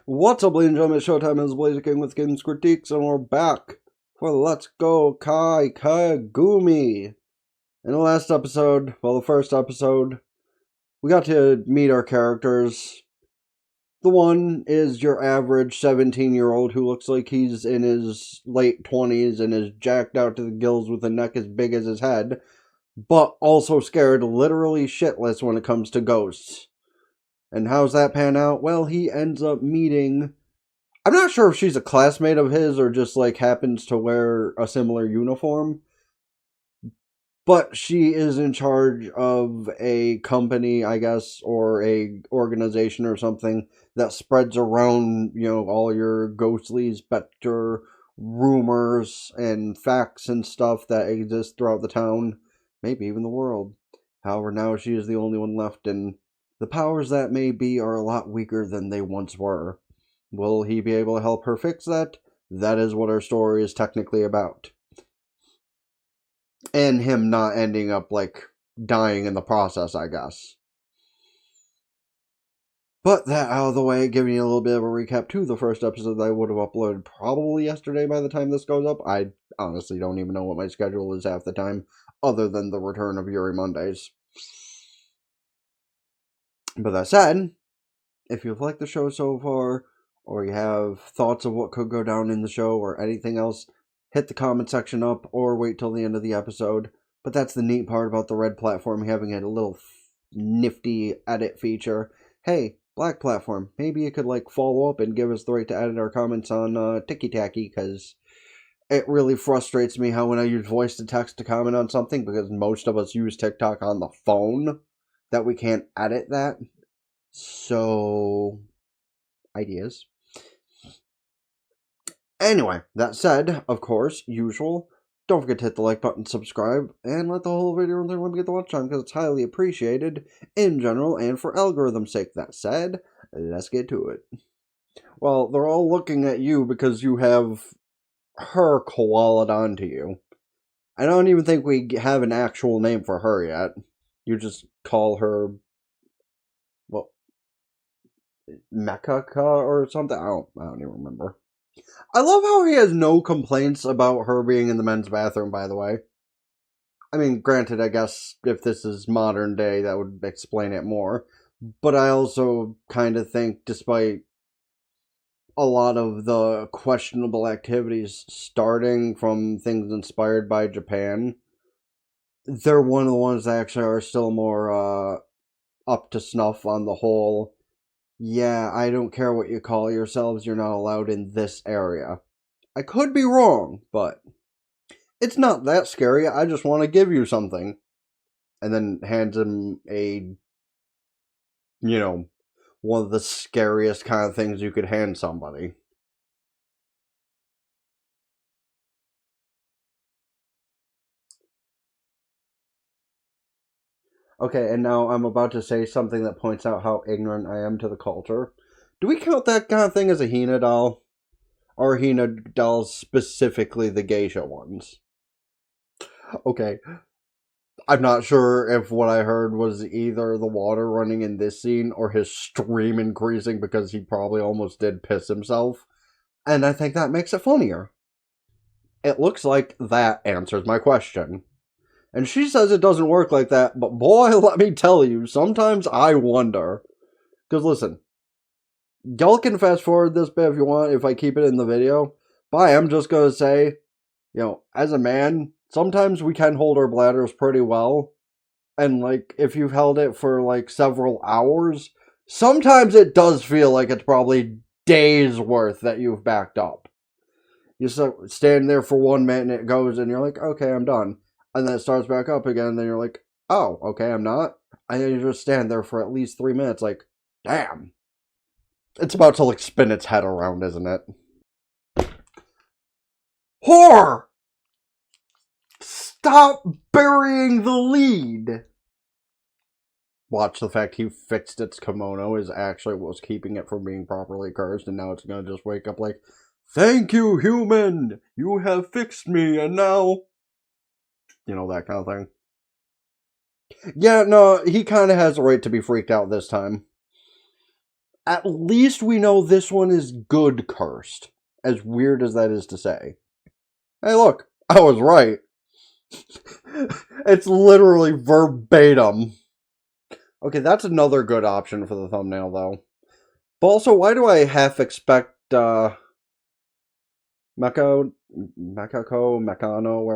What's up, ladies and gentlemen? Showtime is Blazer King with Games Critiques, and we're back for Let's Go Kaikigumi. In the last episode, well, the first episode, we got to meet our characters. The one is your average 17-year-old who looks like he's in his late 20s and is jacked out to the gills with a neck as big as his head, but also scared literally shitless when it comes to ghosts. And how's that pan out? Well, he ends up meeting... I'm not sure if she's a classmate of his or just, like, happens to wear a similar uniform. But she is in charge of a company, I guess, or a organization or something that spreads around, all your ghostly specter rumors and facts and stuff that exist throughout the town. Maybe even the world. However, now she is the only one left, and the powers that may be are a lot weaker than they once were. Will he be able to help her fix that? That is what our story is technically about. And him not ending up, dying in the process, I guess. But that out of the way, giving you a little bit of a recap to the first episode that I would have uploaded probably yesterday by the time this goes up. I honestly don't even know what my schedule is half the time, other than the return of Yuri Mondays. But that said, if you've liked the show so far, or you have thoughts of what could go down in the show, or anything else, hit the comment section up, or wait till the end of the episode. But that's the neat part about the red platform having a little nifty edit feature. Hey, black platform, maybe you could follow up and give us the right to edit our comments on Tiki Tacky, because it really frustrates me how when I use voice to text to comment on something, because most of us use TikTok on the phone, that we can't edit that. So, ideas. Anyway, that said, of course, usual, don't forget to hit the like button, subscribe, and let the whole video run through when we get the watch time, because it's highly appreciated in general and for algorithm's sake. That said, let's get to it. Well, they're all looking at you because you have her koala'd onto you. I don't even think we have an actual name for her yet. You just call her, well, Mechako or something? I don't even remember. I love how he has no complaints about her being in the men's bathroom, by the way. I mean, granted, I guess if this is modern day, that would explain it more. But I also kind of think, despite a lot of the questionable activities starting from things inspired by Japan, they're one of the ones that actually are still more up to snuff on the whole, yeah, I don't care what you call yourselves, you're not allowed in this area. I could be wrong, but it's not that scary, I just want to give you something. And then hands him a, one of the scariest kind of things you could hand somebody. Okay, and now I'm about to say something that points out how ignorant I am to the culture. Do we count that kind of thing as a Hina doll? Or Hina dolls, specifically the geisha ones? Okay, I'm not sure if what I heard was either the water running in this scene or his stream increasing because he probably almost did piss himself. And I think that makes it funnier. It looks like that answers my question. And she says it doesn't work like that, but boy, let me tell you, sometimes I wonder. Because listen, y'all can fast forward this bit if you want, if I keep it in the video. But I am just going to say, as a man, sometimes we can hold our bladders pretty well. And, if you've held it for, several hours, sometimes it does feel like it's probably days worth that you've backed up. You stand there for 1 minute and it goes and you're like, okay, I'm done. And then it starts back up again and then you're like, oh, okay, I'm not. And then you just stand there for at least 3 minutes like, damn. It's about to, spin its head around, isn't it? Whore! Stop burying the lead! Watch, the fact he fixed its kimono is actually what was keeping it from being properly cursed, and now it's gonna just wake up like, thank you, human! You have fixed me, and now... that kind of thing. Yeah, no, he kind of has a right to be freaked out this time. At least we know this one is good cursed. As weird as that is to say. Hey, look, I was right. It's literally verbatim. Okay, that's another good option for the thumbnail, though. But also, why do I half expect Mechako, whatever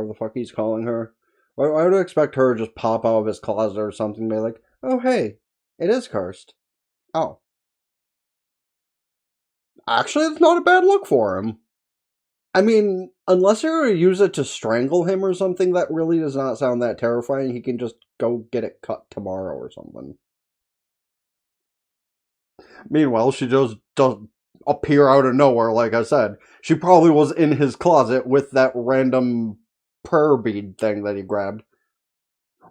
the fuck he's calling her? Why do I expect her to just pop out of his closet or something and be like, oh, hey, it is cursed. Oh. Actually, it's not a bad look for him. I mean, unless you're going to use it to strangle him or something, that really does not sound that terrifying. He can just go get it cut tomorrow or something. Meanwhile, she just doesn't appear out of nowhere, like I said. She probably was in his closet with that random prayer bead thing that he grabbed.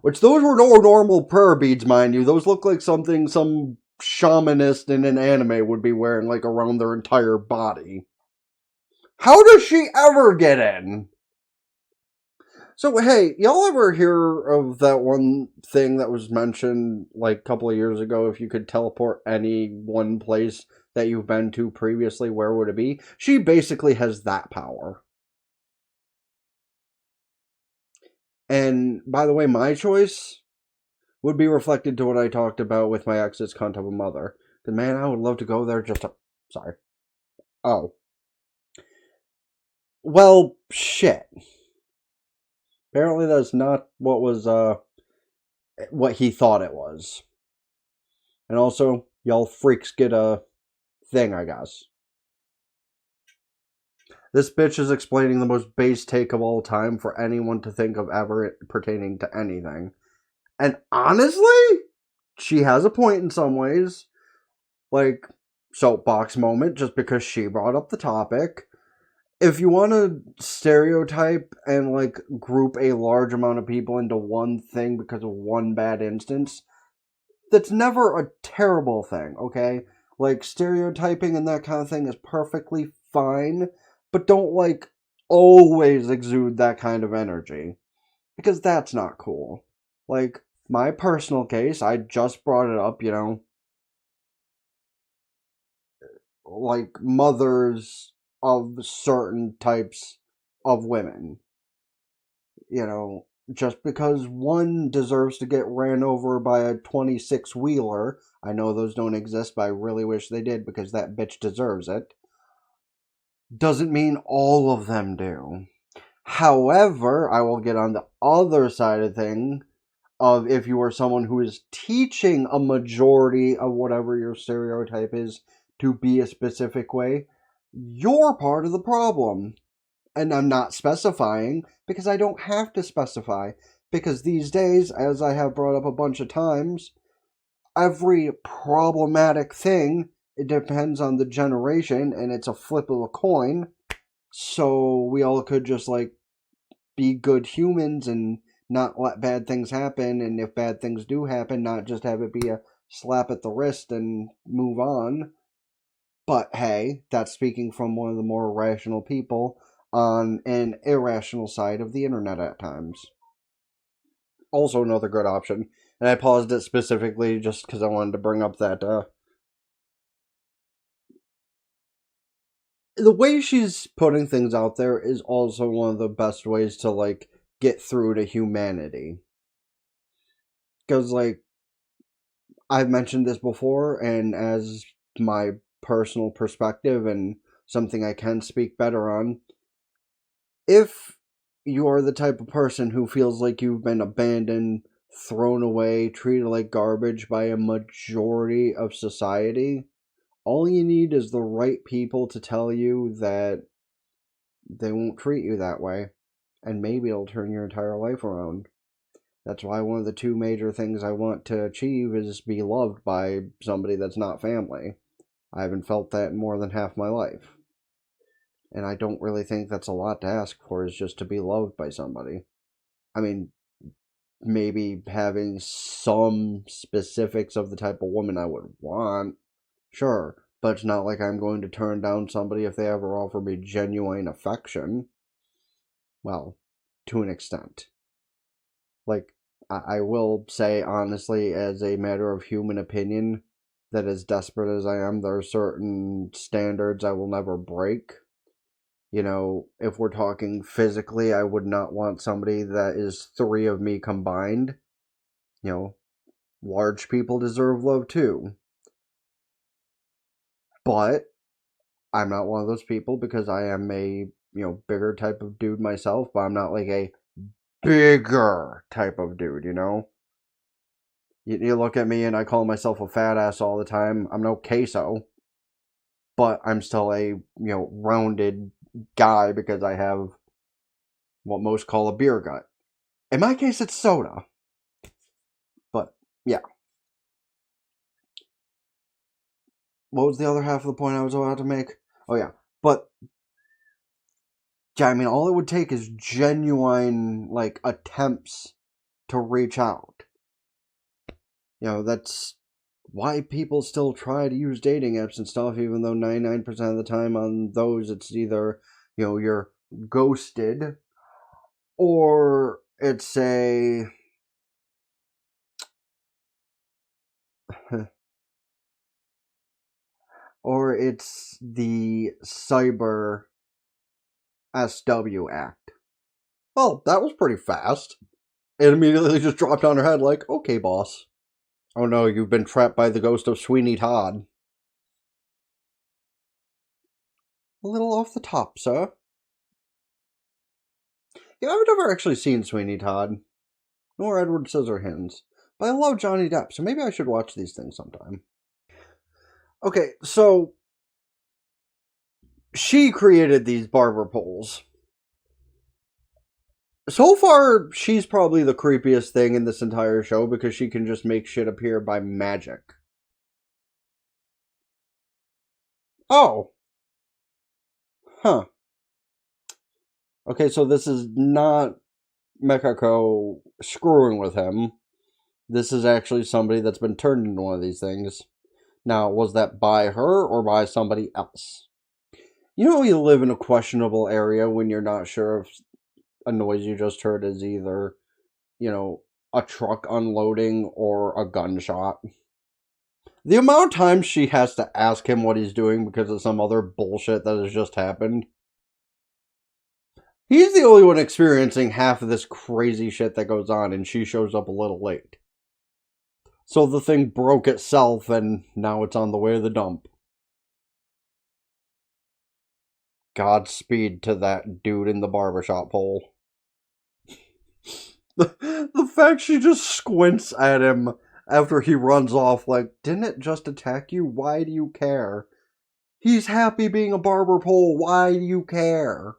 Which, those were no normal prayer beads, mind you. Those look like something some shamanist in an anime would be wearing, like, around their entire body. How does she ever get in? So, hey, y'all ever hear of that one thing that was mentioned, like, a couple of years ago? If you could teleport any one place that you've been to previously, where would it be? She basically has that power. And, by the way, my choice would be reflected to what I talked about with my ex's cunt of a mother. Because, man, I would love to go there just to... Sorry. Oh. Well, shit. Apparently that's not what was, what he thought it was. And also, y'all freaks get a thing, I guess. This bitch is explaining the most base take of all time for anyone to think of ever pertaining to anything. And honestly, she has a point in some ways. Like, soapbox moment, just because she brought up the topic. If you want to stereotype and, like, group a large amount of people into one thing because of one bad instance, that's never a terrible thing, okay? Like, stereotyping and that kind of thing is perfectly fine, but don't, like, always exude that kind of energy. Because that's not cool. Like, my personal case, I just brought it up, like, mothers of certain types of women. Just because one deserves to get ran over by a 26-wheeler, I know those don't exist, but I really wish they did because that bitch deserves it, doesn't mean all of them do. However, I will get on the other side of thing of if you are someone who is teaching a majority of whatever your stereotype is to be a specific way, you're part of the problem. And I'm not specifying because I don't have to specify. Because these days, as I have brought up a bunch of times, every problematic thing, it depends on the generation and it's a flip of a coin. So we all could just, like, be good humans and not let bad things happen. And if bad things do happen, not just have it be a slap at the wrist and move on. But hey, that's speaking from one of the more rational people on an irrational side of the internet at times. Also another good option. And I paused it specifically just because I wanted to bring up that the way she's putting things out there is also one of the best ways to, like, get through to humanity. Because, like, I've mentioned this before, and as my personal perspective and something I can speak better on, if you are the type of person who feels like you've been abandoned, thrown away, treated like garbage by a majority of society, all you need is the right people to tell you that they won't treat you that way, and maybe it'll turn your entire life around. That's why one of the two major things I want to achieve is be loved by somebody that's not family. I haven't felt that in more than half my life. And I don't really think that's a lot to ask for, is just to be loved by somebody. I mean, maybe having some specifics of the type of woman I would want, sure, but it's not like I'm going to turn down somebody if they ever offer me genuine affection. Well, to an extent. Like, I will say, honestly, as a matter of human opinion, that as desperate as I am, there are certain standards I will never break. You know, if we're talking physically, I would not want somebody that is three of me combined. You know, large people deserve love too. But I'm not one of those people because I am bigger type of dude myself, but I'm not like a bigger type of dude, you know? You look at me and I call myself a fat ass all the time. I'm no queso, but I'm still a, rounded guy because I have what most call a beer gut. In my case, it's soda. But, yeah. What was the other half of the point I was about to make? Oh, yeah. But, yeah, I mean, all it would take is genuine, attempts to reach out. That's why people still try to use dating apps and stuff, even though 99% of the time on those it's either, you're ghosted or it's a. Or it's the Cyber SW Act. Well, that was pretty fast. It immediately just dropped on her head like, okay, boss. Oh no, you've been trapped by the ghost of Sweeney Todd. A little off the top, sir. I've never actually seen Sweeney Todd, nor Edward Scissorhands, but I love Johnny Depp, so maybe I should watch these things sometime. Okay, so she created these barber poles. So far, she's probably the creepiest thing in this entire show because she can just make shit appear by magic. Oh. Huh. Okay, so this is not Mechako screwing with him. This is actually somebody that's been turned into one of these things. Now, was that by her or by somebody else? You live in a questionable area when you're not sure if a noise you just heard is either, a truck unloading or a gunshot. The amount of times she has to ask him what he's doing because of some other bullshit that has just happened. He's the only one experiencing half of this crazy shit that goes on, and she shows up a little late. So the thing broke itself, and now it's on the way to the dump. Godspeed to that dude in the barbershop pole. The fact she just squints at him after he runs off like, didn't it just attack you? Why do you care? He's happy being a barber pole. Why do you care?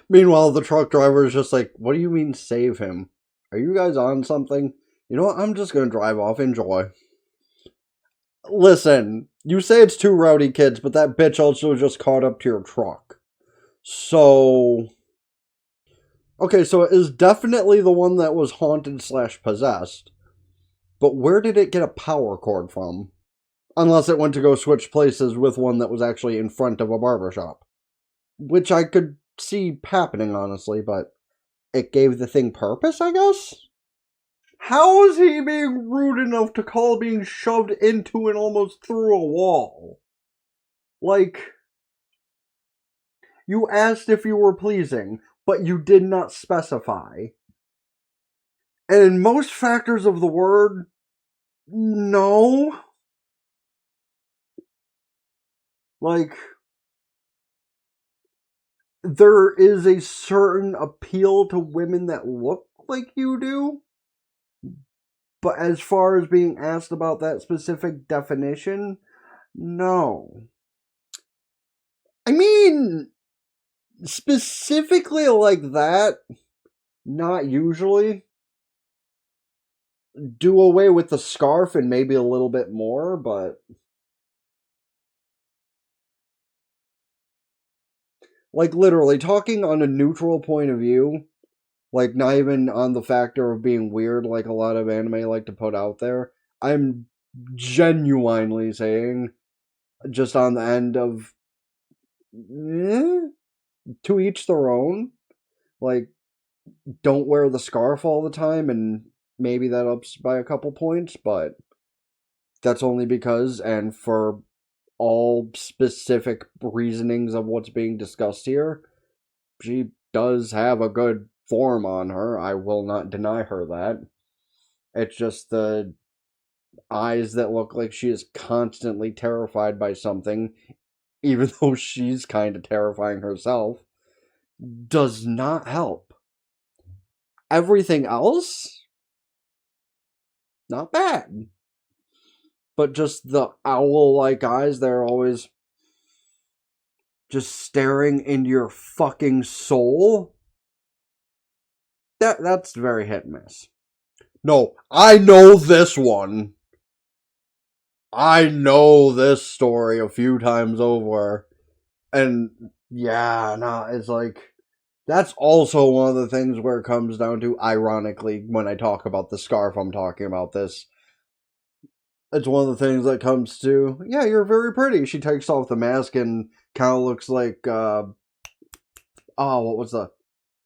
Meanwhile, the truck driver is just like, what do you mean save him? Are you guys on something? You know what? I'm just going to drive off. Enjoy. Listen, you say it's two rowdy kids, but that bitch also just caught up to your truck. So. Okay, so it is definitely the one that was haunted / possessed. But where did it get a power cord from? Unless it went to go switch places with one that was actually in front of a barbershop. Which I could see happening, honestly, but it gave the thing purpose, I guess? How is he being rude enough to call being shoved into and almost through a wall? Like, you asked if you were pleasing, but you did not specify. And in most factors of the word, no. Like, there is a certain appeal to women that look like you do. But as far as being asked about that specific definition, no. I mean, specifically like that, not usually. Do away with the scarf and maybe a little bit more, but like literally talking on a neutral point of view, like not even on the factor of being weird like a lot of anime like to put out there. I'm genuinely saying just on the end of to each their own. Like, don't wear the scarf all the time, and maybe that ups by a couple points, but That's only because, and for all specific reasonings of what's being discussed here, she does have a good form on her. I will not deny her that. It's just the eyes that look like she is constantly terrified by something, even though she's kind of terrifying herself, does not help. Everything else, not bad. But just the owl-like eyes, they're always just staring into your fucking soul. That's very hit and miss. No, I know this one. I know this story a few times over. And yeah, nah, it's like, that's also one of the things where it comes down to, ironically, when I talk about the scarf, I'm talking about this. It's one of the things that comes to, yeah, you're very pretty. She takes off the mask and kind of looks like, what was the,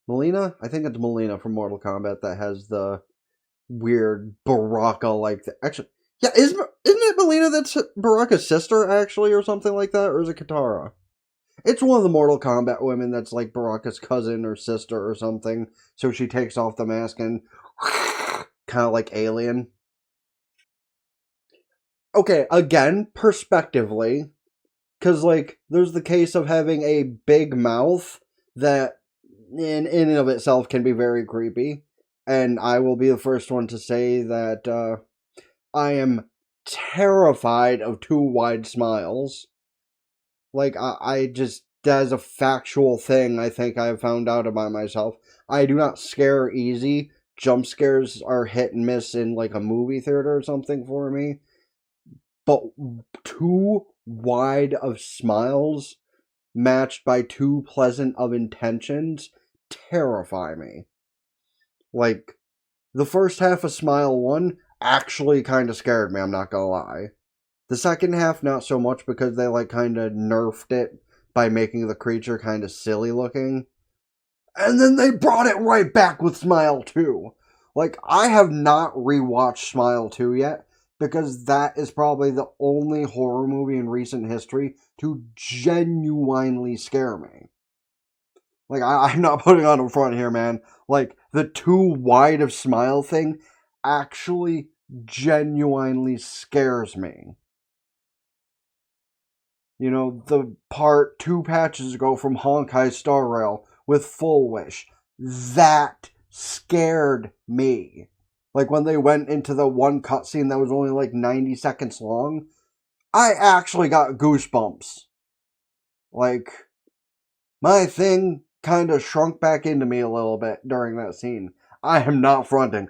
Melina? I think it's Melina from Mortal Kombat that has the weird Baraka-like, actually, yeah, isn't it Melina that's Baraka's sister, actually, or something like that? Or is it Katara? It's one of the Mortal Kombat women that's like Baraka's cousin or sister or something. So she takes off the mask and kind of like Alien. Okay, again, perspectively, because like there's the case of having a big mouth that in and of itself can be very creepy, and I will be the first one to say that I am terrified of too wide smiles. Like, I just, that is a factual thing I think I have found out about myself. I do not scare easy. Jump scares are hit and miss in, like, a movie theater or something for me. But too wide of smiles, matched by too pleasant of intentions, terrify me. Like, the first half of Smile 1 actually kind of scared me, I'm not gonna lie. The second half, not so much, because they, like, kind of nerfed it by making the creature kind of silly looking. And then they brought it right back with Smile 2. Like, I have not rewatched Smile 2 yet, because that is probably the only horror movie in recent history to genuinely scare me. Like, I'm not putting on a front here, man. Like, the too wide of smile thing actually genuinely scares me. You know, the part 2 patches ago from Honkai Star Rail with Full Wish. That scared me. Like, when they went into the one cutscene that was only like 90 seconds long, I actually got goosebumps. Like, my thing kind of shrunk back into me a little bit during that scene. I am not fronting.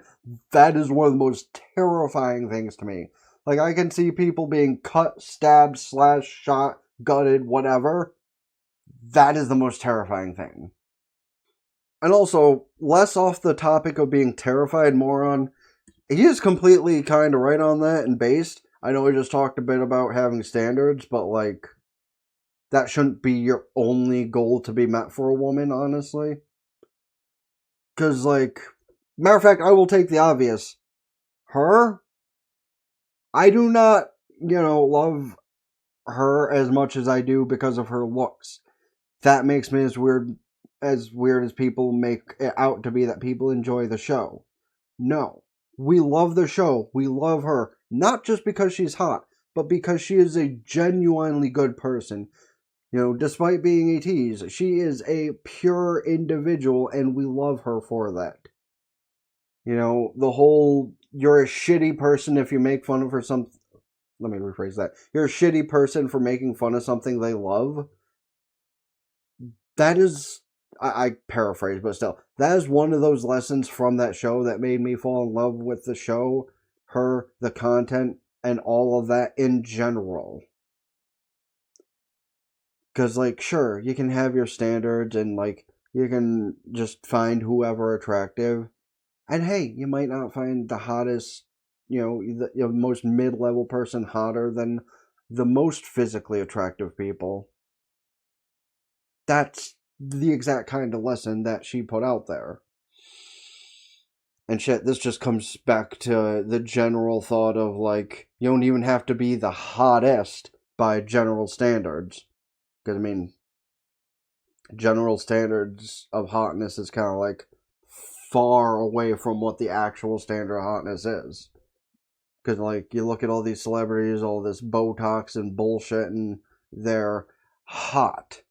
That is one of the most terrifying things to me. Like, I can see people being cut, stabbed, slashed, shot, gutted, whatever. That is the most terrifying thing. And also, less off the topic of being terrified, more on, he is completely kind of right on that and based. I know we just talked a bit about having standards, but like, that shouldn't be your only goal to be met for a woman, honestly. Because, like, matter of fact, I will take the obvious. Her, I do not, love her as much as I do because of her looks. That makes me as weird as people make it out to be that people enjoy the show. No. We love the show. We love her. Not just because she's hot, but because she is a genuinely good person. Despite being a tease, she is a pure individual, and we love her for that. The whole, you're a shitty person if you make fun of her let me rephrase that. You're a shitty person for making fun of something they love. That is, I paraphrase, but still, that is one of those lessons from that show that made me fall in love with the show, her, the content, and all of that in general. Because, like, sure, you can have your standards and, like, you can just find whoever attractive. And hey, you might not find the hottest, the most mid-level person hotter than the most physically attractive people. That's the exact kind of lesson that she put out there. And shit, this just comes back to the general thought of, like, you don't even have to be the hottest by general standards. Because, I mean, general standards of hotness is kind of, like, far away from what the actual standard of hotness is. Because, like, you look at all these celebrities, all this Botox and bullshit, and they're hot.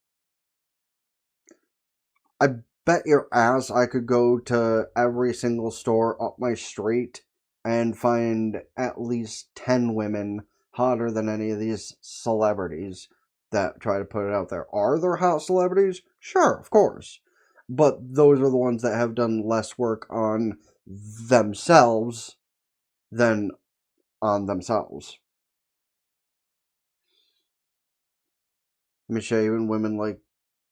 I bet your ass I could go to every single store up my street and find at least 10 women hotter than any of these celebrities that try to put it out there. Are there hot celebrities? Sure, of course. But those are the ones that have done less work on themselves than on themselves. I mean, even women like,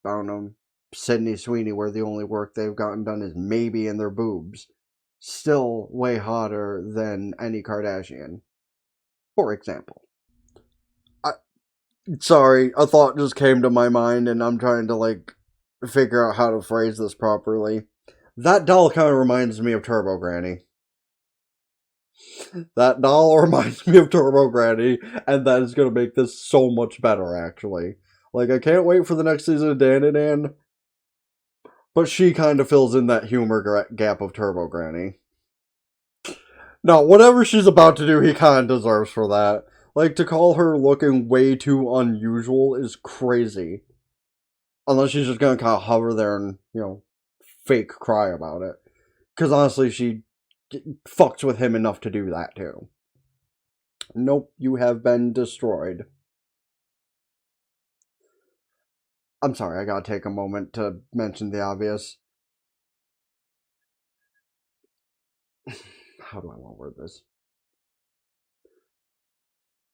I don't know, Sydney Sweeney, where the only work they've gotten done is maybe in their boobs, still way hotter than any Kardashian, for example. Sorry, a thought just came to my mind, and I'm trying to, like, figure out how to phrase this properly. That doll kind of reminds me of Turbo Granny. That doll reminds me of Turbo Granny, and that is going to make this so much better, actually. Like, I can't wait for the next season of Dan and Dan, but she kind of fills in that humor gap of Turbo Granny. Now, whatever she's about to do, he kind of deserves for that. Like, to call her looking way too unusual is crazy. Unless she's just gonna kind of hover there and, fake cry about it. Because honestly, she fucks with him enough to do that too. Nope, you have been destroyed. I'm sorry, I gotta take a moment to mention the obvious. How do I want to word this?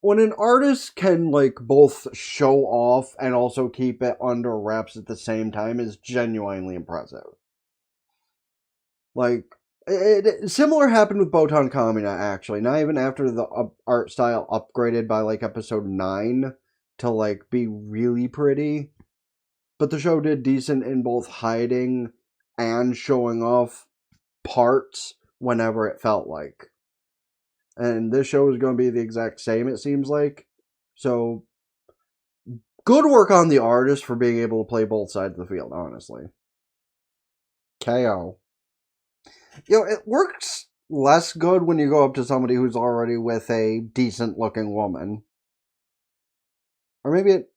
When an artist can, like, both show off and also keep it under wraps at the same time is genuinely impressive. Like, similar happened with Botan Kamina, actually. Not even after the art style upgraded by, like, episode 9 to, like, be really pretty. But the show did decent in both hiding and showing off parts whenever it felt like. And this show is going to be the exact same, it seems like. So, good work on the artist for being able to play both sides of the field, honestly. KO. It works less good when you go up to somebody who's already with a decent-looking woman. Or maybe it...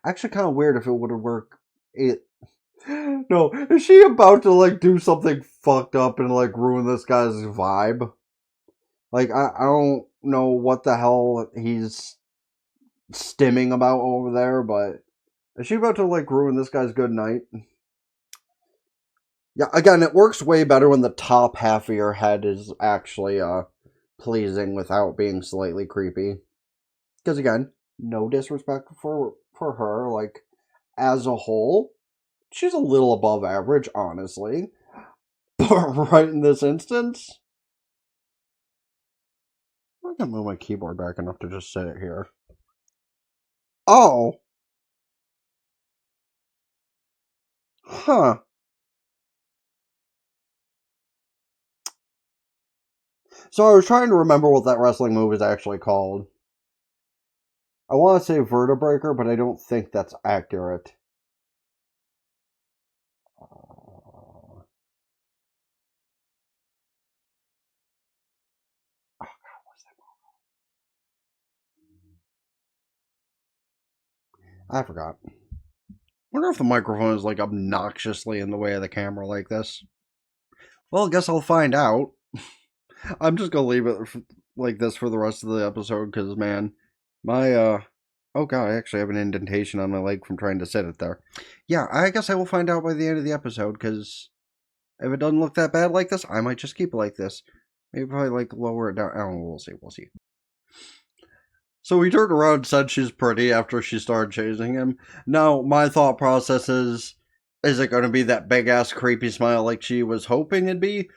Actually, kind of weird if it would have worked. No, is she about to, like, do something fucked up and, like, ruin this guy's vibe? Like, I don't know what the hell he's stimming about over there, but is she about to, like, ruin this guy's good night? Yeah, again, it works way better when the top half of your head is actually, pleasing without being slightly creepy. Because, again, no disrespect for her, like, as a whole, she's a little above average, honestly. But right in this instance, I can move my keyboard back enough to just sit it here. Oh. Huh. So I was trying to remember what that wrestling move is actually called. I want to say Vertebreaker, but I don't think that's accurate. I forgot. I wonder if the microphone is, like, obnoxiously in the way of the camera like this. Well, I guess I'll find out. I'm just gonna leave it like this for the rest of the episode, because, man, my, oh god, I actually have an indentation on my leg from trying to sit it there. Yeah, I guess I will find out by the end of the episode, because if it doesn't look that bad like this, I might just keep it like this. Maybe probably, like, lower it down. I don't know, we'll see. So he turned around and said she's pretty after she started chasing him. Now, my thought process is it going to be that big-ass creepy smile like she was hoping it'd be?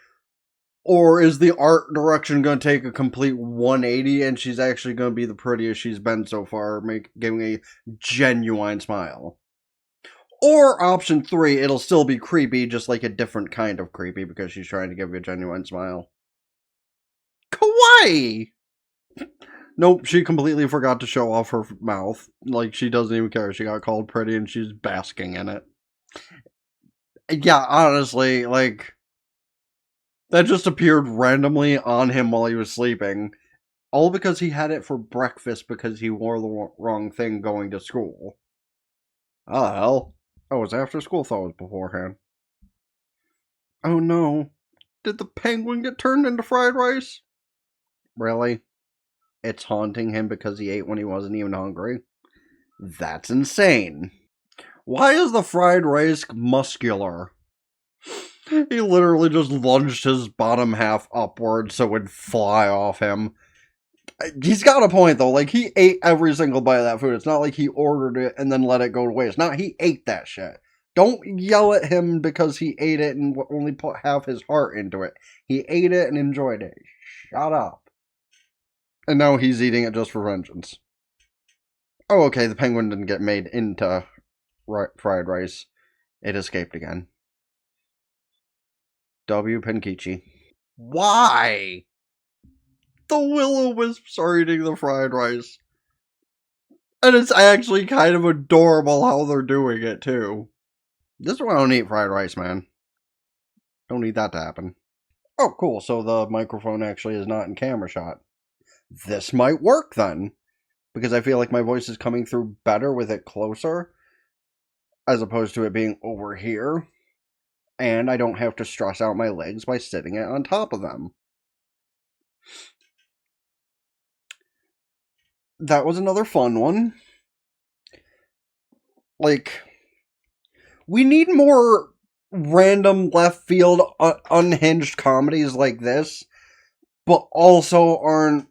Or is the art direction going to take a complete 180 and she's actually going to be the prettiest she's been so far, giving a genuine smile? Or option 3, it'll still be creepy, just like a different kind of creepy, because she's trying to give you a genuine smile. Kawaii! Nope, she completely forgot to show off her mouth. Like, she doesn't even care. She got called pretty and she's basking in it. Yeah, honestly, like, that just appeared randomly on him while he was sleeping. All because he had it for breakfast because he wore the wrong thing going to school. Oh, hell. Oh, it was after school? Thought it was beforehand. Oh no. Did the penguin get turned into fried rice? Really? It's haunting him because he ate when he wasn't even hungry? That's insane. Why is the fried rice muscular? He literally just lunged his bottom half upward so it would fly off him. He's got a point though, like he ate every single bite of that food. It's not like he ordered it and then let it go to waste. Not he ate that shit. Don't yell at him because he ate it and only put half his heart into it. He ate it and enjoyed it. Shut up. And now he's eating it just for vengeance. Oh, okay, the penguin didn't get made into fried rice. It escaped again. W. Penkichi. Why? The will-o-wisps are eating the fried rice. And it's actually kind of adorable how they're doing it, too. This is why I don't eat fried rice, man. Don't need that to happen. Oh, cool, so the microphone actually is not in camera shot. This might work, then. Because I feel like my voice is coming through better with it closer, as opposed to it being over here. And I don't have to stress out my legs by sitting it on top of them. That was another fun one. Like, we need more random left field, unhinged comedies like this, but also aren't.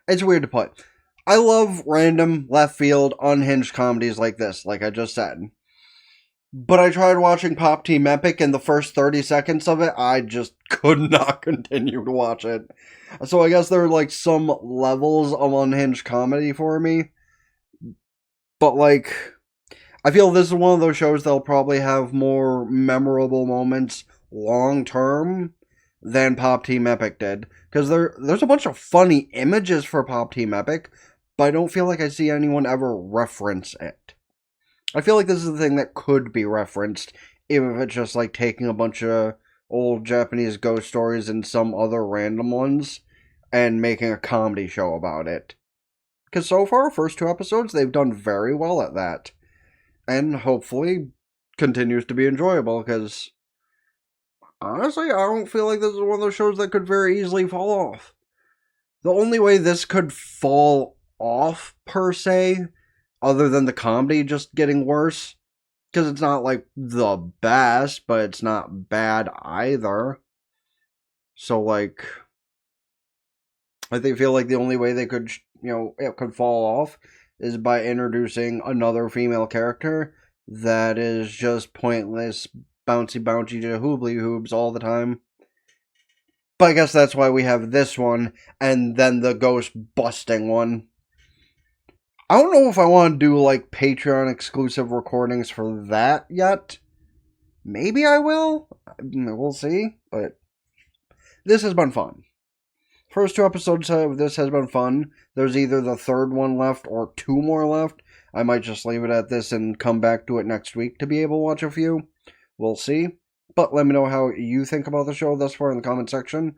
It's weird to put. I love random left field, unhinged comedies like this, like I just said. But I tried watching Pop Team Epic, and the first 30 seconds of it, I just could not continue to watch it. So I guess there are like some levels of unhinged comedy for me. But like, I feel this is one of those shows that'll probably have more memorable moments long term than Pop Team Epic did. Because there's a bunch of funny images for Pop Team Epic, but I don't feel like I see anyone ever reference it. I feel like this is the thing that could be referenced, even if it's just like taking a bunch of old Japanese ghost stories and some other random ones and making a comedy show about it. Because so far, first 2 episodes, they've done very well at that. And hopefully continues to be enjoyable, because honestly, I don't feel like this is one of those shows that could very easily fall off. The only way this could fall off, per se, other than the comedy just getting worse, because it's not like the best, but it's not bad either. So like, I feel like the only way they could, it could fall off is by introducing another female character that is just pointless, bouncy to hoobly hoobs all the time. But I guess that's why we have this one, and then the ghost busting one. I don't know if I want to do, like, Patreon exclusive recordings for that yet. Maybe I will. We'll see. But this has been fun. First 2 episodes of this has been fun. There's either the 3rd one left or 2 more left. I might just leave it at this and come back to it next week to be able to watch a few. We'll see. But let me know how you think about the show thus far in the comment section.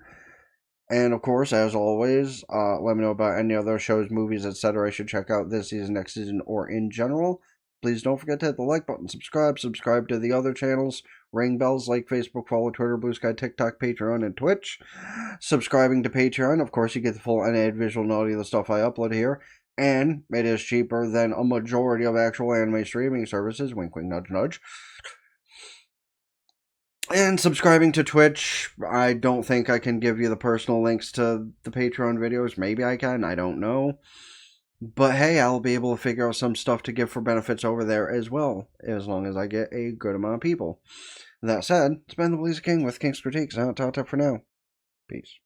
And of course, as always, let me know about any other shows, movies, etc. I should check out this season, next season, or in general. Please don't forget to hit the like button, subscribe to the other channels, ring bells, like Facebook, follow Twitter, Blue Sky, TikTok, Patreon, and Twitch. Subscribing to Patreon, of course, you get the full unedited visual and audio of the stuff I upload here. And it is cheaper than a majority of actual anime streaming services. Wink, wink, nudge, nudge. And subscribing to Twitch, I don't think I can give you the personal links to the Patreon videos. Maybe I can, I don't know. But hey, I'll be able to figure out some stuff to give for benefits over there as well, as long as I get a good amount of people. That said, it's been the Blazer King with King's Critiques, and I'll talk for now. Peace.